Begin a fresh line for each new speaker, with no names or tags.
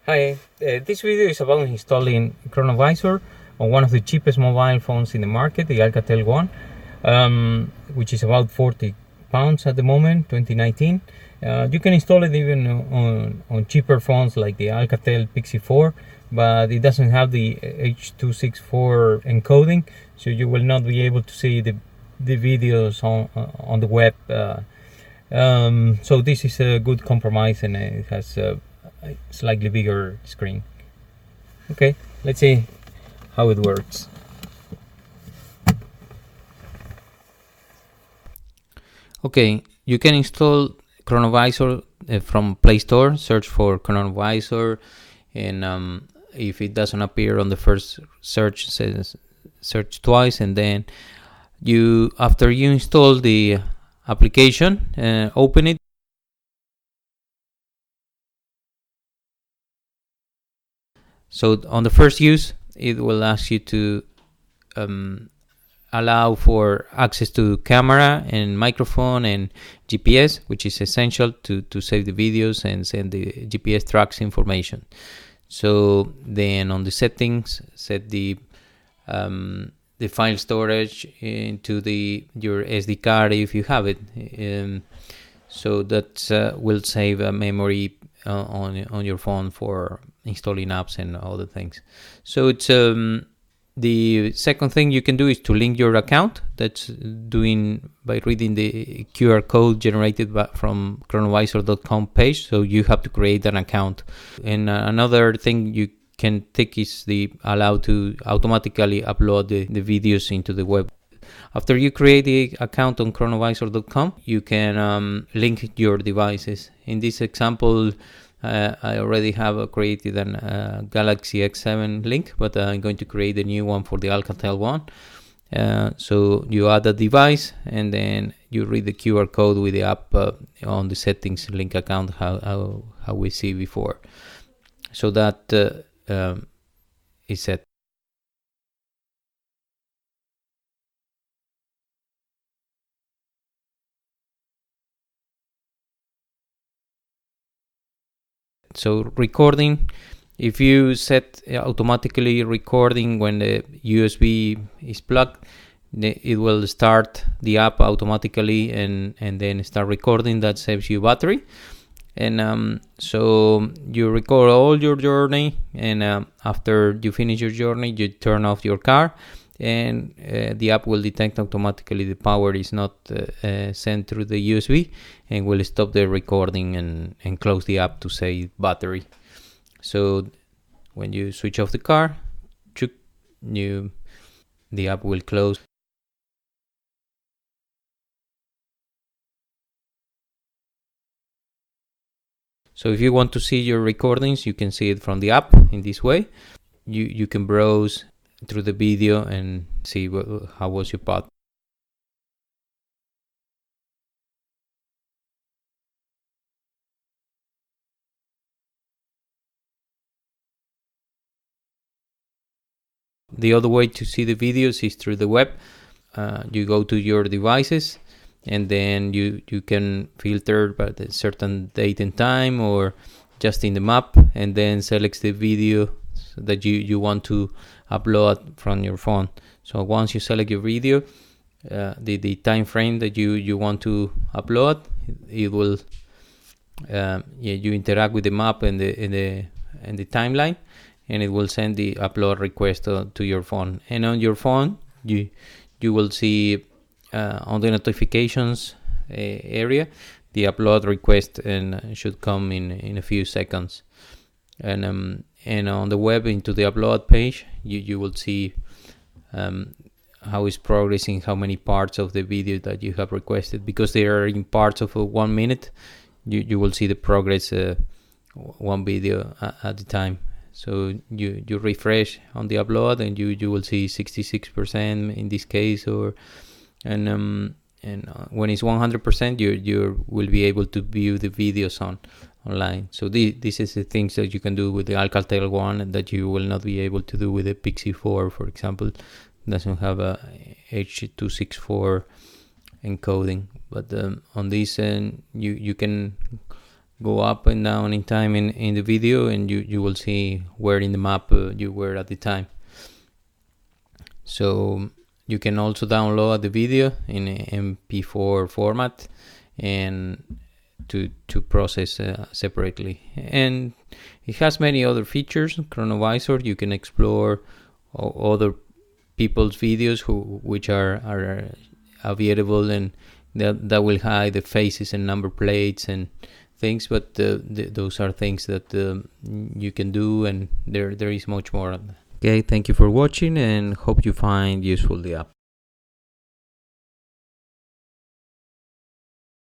Hi, this video is about installing KronoVisor on one of the cheapest mobile phones in the market, the Alcatel one, which is about £40 at the moment, 2019. You can install it even on cheaper phones like the Alcatel Pixie 4, but it doesn't have the H.264 encoding, so you will not be able to see the videos on the web. So this is a good compromise, and it has a slightly bigger screen. Okay, let's see how it works.
Okay, you can install KronoVisor from Play Store. Search for KronoVisor, and if it doesn't appear on the first search, search twice, and then after you install the application, open it. So on the first use, it will ask you to allow for access to camera and microphone and GPS, which is essential to save the videos and send the GPS tracks information. So then on the settings, set the file storage into your SD card if you have it. So that will save memory on your phone for installing apps and other things. So it's the second thing you can do is to link your account. That's doing by reading the QR code generated from KronoVisor.com page. So you have to create an account. And another thing you can tick is the allow to automatically upload the videos into the web. After you create the account on KronoVisor.com, you can link your devices. In this example, I already have created a Galaxy X7 link, but I'm going to create a new one for the Alcatel one. So you add a device, and then you read the QR code with the app on the settings link account, how we see before. So that is set. So recording, if you set automatically recording when the USB is plugged, it will start the app automatically and then start recording. That saves you battery. And so you record all your journey, and after you finish your journey, you turn off your car, and the app will detect automatically the power is not sent through the USB, and will stop the recording and close the app to save battery. So when you switch off the car, the app will close. So if you want to see your recordings, you can see it from the app in this way. You can browse through the video and see how was your pod. The other way to see the videos is through the web. You go to your devices, and then you can filter by a certain date and time, or just in the map, and then select the video that you want to upload from your phone. So once you select your video, the time frame that you want to upload, it will you interact with the map and the timeline, and it will send the upload request to your phone. And on your phone, you will see on the notifications area the upload request, and should come in a few seconds. And on the web, into the upload page, you will see how is progressing, how many parts of the video that you have requested, because they are in parts of 1 minute. You will see the progress one video at a time. So you refresh on the upload, and you will see 66% in this case, and when it's 100%, you will be able to view the videos online. So this is the things that you can do with the Alcatel one that you will not be able to do with the Pixie 4, for example. It doesn't have a H.264 encoding, but on this end you can go up and down in time in the video, and you will see where in the map you were at the time. So you can also download the video in a MP4 format and to process separately. And it has many other features. KronoVisor, you can explore other people's videos which are available, and that will hide the faces and number plates and things, but those are things that you can do, and there is much more. Okay, thank you for watching, and hope you find useful the app.